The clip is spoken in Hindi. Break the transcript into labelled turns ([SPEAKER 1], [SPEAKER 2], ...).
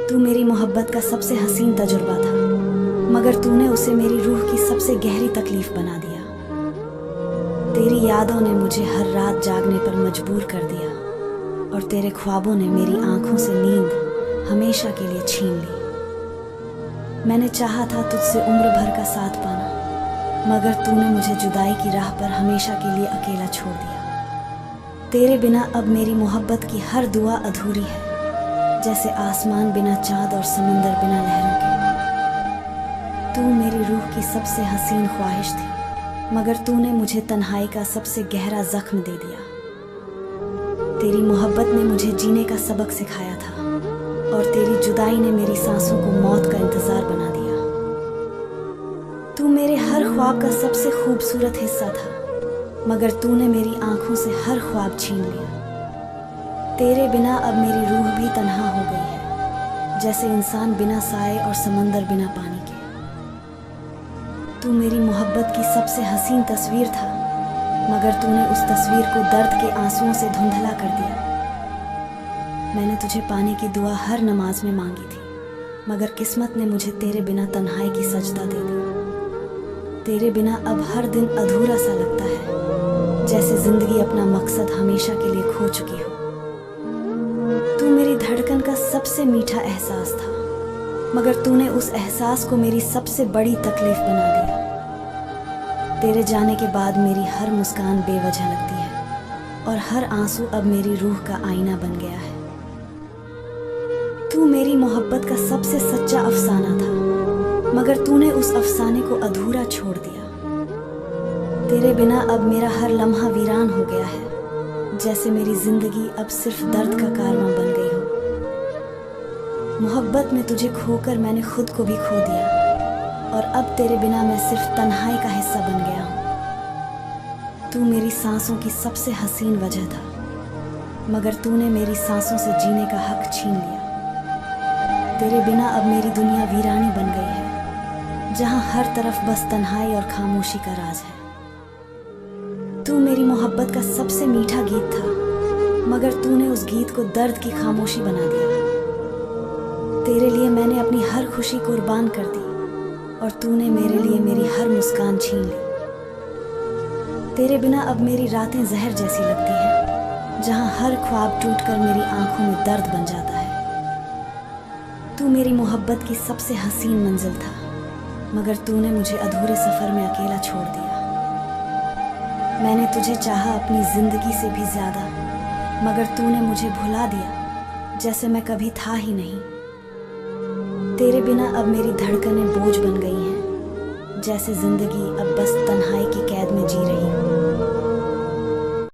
[SPEAKER 1] तू मेरी मोहब्बत का सबसे हसीन तजुर्बा था, मगर तूने उसे मेरी रूह की सबसे गहरी तकलीफ बना दिया। तेरी यादों ने मुझे हर रात जागने पर मजबूर कर दिया और तेरे ख्वाबों ने मेरी आंखों से नींद हमेशा के लिए छीन ली। मैंने चाहा था तुझसे उम्र भर का साथ पाना, मगर तूने मुझे जुदाई की राह पर हमेशा के लिए अकेला छोड़ दिया। तेरे बिना अब मेरी मोहब्बत की हर दुआ अधूरी है, जैसे आसमान बिना चाँद और समंदर बिना लहरों के। तू मेरी रूह की सबसे हसीन ख्वाहिश थी, मगर तूने मुझे तन्हाई का सबसे गहरा जख्म दे दिया। तेरी मोहब्बत ने मुझे जीने का सबक सिखाया था और तेरी जुदाई ने मेरी सांसों को मौत का इंतजार बना दिया। तू मेरे हर ख्वाब का सबसे खूबसूरत हिस्सा था, मगर तूने मेरी आंखों से हर ख्वाब छीन लिया। तेरे बिना अब मेरी रूह भी तन्हा हो गई है, जैसे इंसान बिना साए और समंदर बिना पानी के। तू मेरी मोहब्बत की सबसे हसीन तस्वीर था, मगर तूने उस तस्वीर को दर्द के आंसुओं से धुंधला कर दिया। मैंने तुझे पाने की दुआ हर नमाज में मांगी थी, मगर किस्मत ने मुझे तेरे बिना तन्हाई की सजदा दे दी। तेरे बिना अब हर दिन अधूरा सा लगता है, जैसे जिंदगी अपना मकसद हमेशा के लिए खो चुकी हो। तू मेरी धड़कन का सबसे मीठा एहसास था, मगर तूने उस एहसास को मेरी सबसे बड़ी तकलीफ बना दिया। तेरे जाने के बाद मेरी हर मुस्कान बेवजह लगती है और हर आंसू अब मेरी रूह का आईना बन गया है। तू मेरी मोहब्बत का सबसे सच्चा अफसाना था, मगर तूने उस अफसाने को अधूरा छोड़ दिया। तेरे बिना अब मेरा हर लम्हा वीरान हो गया है, जैसे मेरी जिंदगी अब सिर्फ दर्द का कारवां बन गई हो। मोहब्बत में तुझे खोकर मैंने खुद को भी खो दिया और अब तेरे बिना मैं सिर्फ तन्हाई का हिस्सा बन गया हूँ। तू मेरी सांसों की सबसे हसीन वजह था, मगर तूने मेरी सांसों से जीने का हक छीन लिया। तेरे बिना अब मेरी दुनिया वीरानी बन गई है, जहाँ हर तरफ बस तन्हाई और खामोशी का राज है। तू मेरी मोहब्बत का सबसे मीठा गीत था, मगर तूने उस गीत को दर्द की खामोशी बना दिया। तेरे लिए मैंने अपनी हर खुशी कुर्बान कर दी और तूने मेरे लिए मेरी हर मुस्कान छीन ली। तेरे बिना अब मेरी रातें जहर जैसी लगती हैं, जहाँ हर ख्वाब टूटकर मेरी आंखों में दर्द बन जाता है। तू मेरी मोहब्बत की सबसे हसीन मंजिल था, मगर तूने मुझे अधूरे सफ़र में अकेला छोड़ दिया। मैंने तुझे चाहा अपनी ज़िंदगी से भी ज़्यादा, मगर तूने मुझे भुला दिया जैसे मैं कभी था ही नहीं। तेरे बिना अब मेरी धड़कनें बोझ बन गई हैं, जैसे ज़िंदगी अब बस तन्हाई की कैद में जी रही हो।